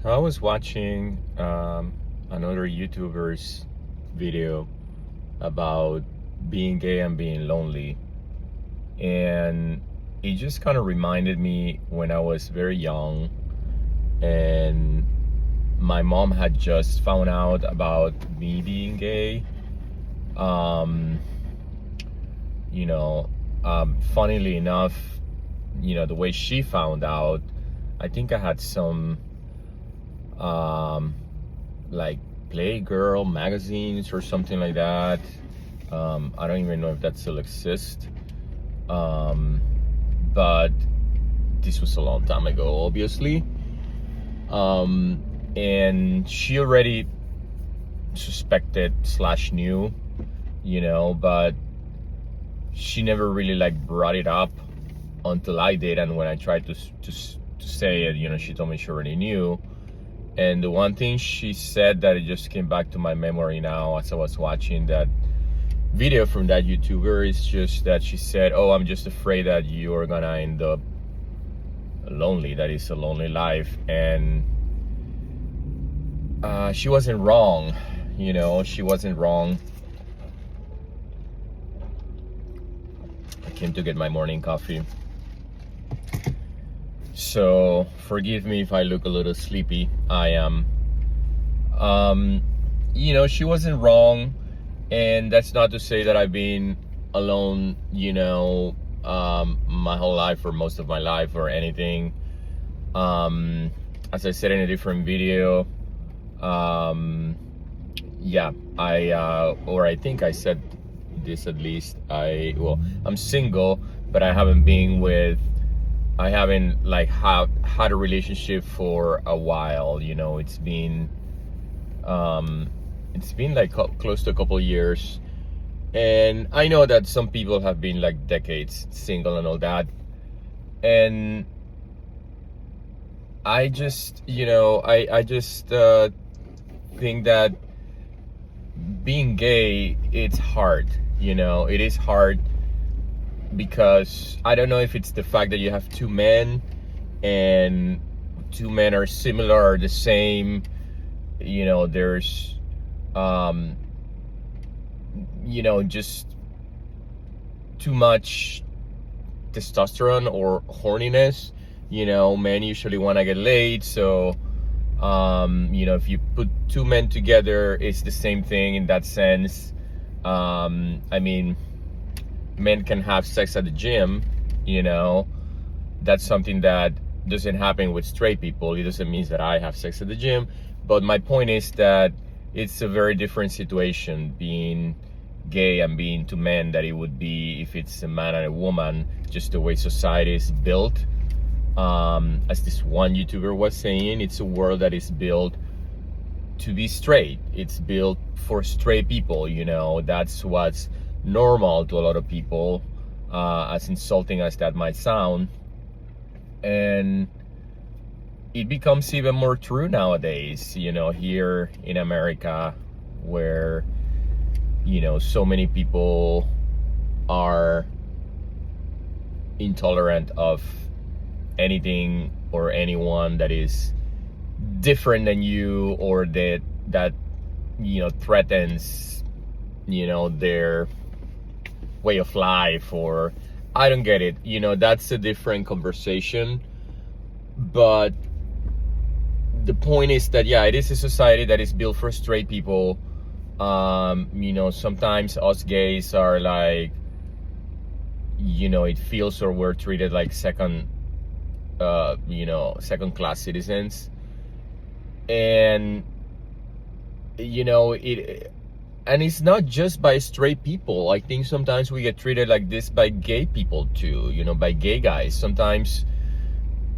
I was watching another YouTuber's video about being gay and being lonely, and it just kind of reminded me when I was very young, and my mom had just found out about me being gay. Um, you know, Funnily enough, the way she found out, I think I had some like Playgirl magazines or something like that. I don't even know if that still exists. But this was a long time ago, obviously. And she already suspected slash knew, but she never really like brought it up until I did. And when I tried to say it, she told me she already knew. And the one thing she said that it just came back to my memory now as I was watching that video from that YouTuber is just that she said, "Oh, I'm just afraid that you're gonna end up lonely. That is a lonely life." And she wasn't wrong. She wasn't wrong. I came to get my morning coffee. So forgive me if I look a little sleepy. I am. She wasn't wrong, and that's not to say that I've been alone, my whole life or most of my life or anything. As I said in a different video, I think I said this at least. I'm single, but I haven't like had a relationship for a while. It's been like close to a couple years, and I know that some people have been like decades single and all that, and I just think that being gay, it's hard. It is hard because I don't know if it's the fact that you have two men and two men are similar or the same. There's just too much testosterone or horniness. Men usually want to get laid, so if you put two men together, it's the same thing in that sense. Men can have sex at the gym. That's something that doesn't happen with straight people. It doesn't mean that I have sex at the gym, but my point is that it's a very different situation being gay and being two men that it would be if it's a man and a woman, just the way society is built. As this one YouTuber was saying, it's a world that is built to be straight. It's built for straight people. That's what's normal to a lot of people, as insulting as that might sound. And it becomes even more true nowadays, here in America, where so many people are intolerant of anything or anyone that is different than you, or that threatens their way of life. Or I don't get it. That's a different conversation, but the point is that it is a society that is built for straight people. Sometimes us gays are like, it feels, or we're treated like second class citizens. And and it's not just by straight people. I think sometimes we get treated like this by gay people too, by gay guys. Sometimes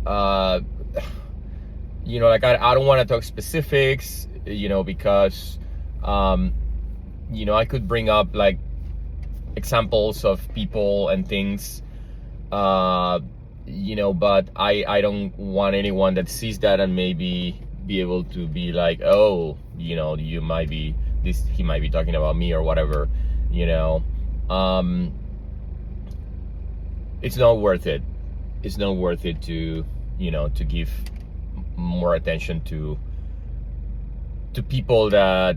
like I don't want to talk specifics, because I could bring up like examples of people and things, but I don't want anyone that sees that and maybe be able to be like, oh, he might be talking about me or whatever. It's not worth it. It's not worth it to give more attention to people that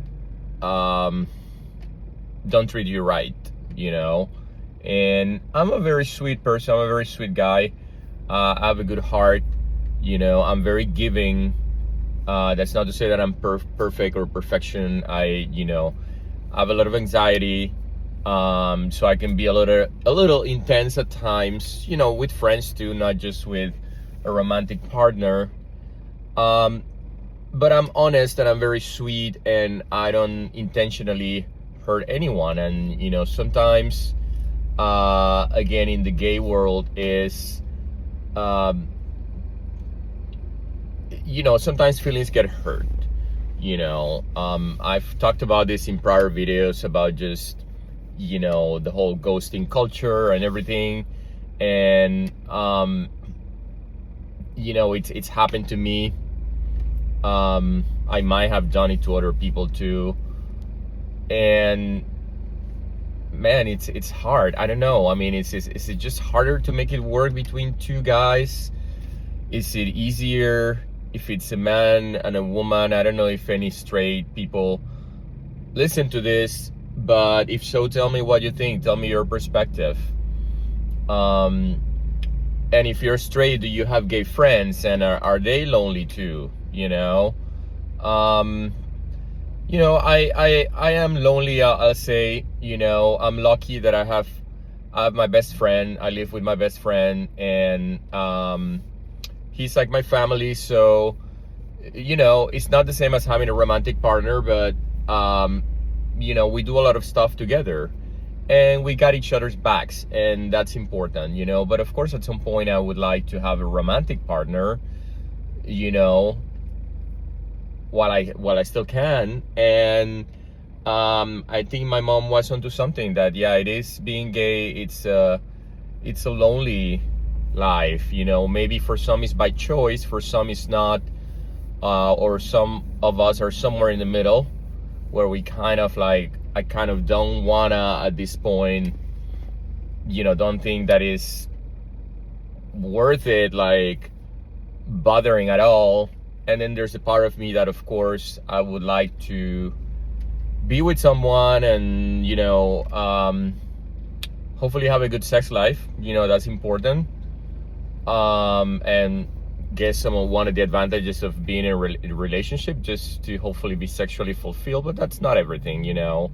don't treat you right, you know. And I'm a very sweet person. I'm a very sweet guy. I have a good heart. You know, I'm very giving. That's not to say that I'm perfect or perfection. I have a lot of anxiety. So I can be a little intense at times, you know, with friends too, not just with a romantic partner. But I'm honest and I'm very sweet, and I don't intentionally hurt anyone. And you know, sometimes, again, in the gay world is, you know, sometimes feelings get hurt. You know, I've talked about this in prior videos about just, you know, the whole ghosting culture and everything. And you know, it's happened to me. I might have done it to other people too. And man, it's hard. I don't know. I mean, is it just harder to make it work between two guys? Is it easier if it's a man and a woman? I don't know if any straight people listen to this, but if so, tell me what you think. Tell me your perspective. And if you're straight, do you have gay friends, and are they lonely too? You know, I am lonely. I'll say, you know, I'm lucky that I have my best friend. I live with my best friend, and he's like my family. So, you know, it's not the same as having a romantic partner, but you know, we do a lot of stuff together, and we got each other's backs, and that's important, you know. But of course, at some point, I would like to have a romantic partner, you know, while I still can. And I think my mom was onto something, that yeah, it is, being gay, it's a lonely life, you know. Maybe for some it's by choice, for some it's not, or some of us are somewhere in the middle, where we kind of like, I kind of don't wanna at this point, you know, don't think that is worth it, like bothering at all. And then there's a part of me that, of course, I would like to be with someone and, you know, hopefully have a good sex life. You know, that's important. And guess one of the advantages of being in a relationship, just to hopefully be sexually fulfilled, but that's not everything, you know.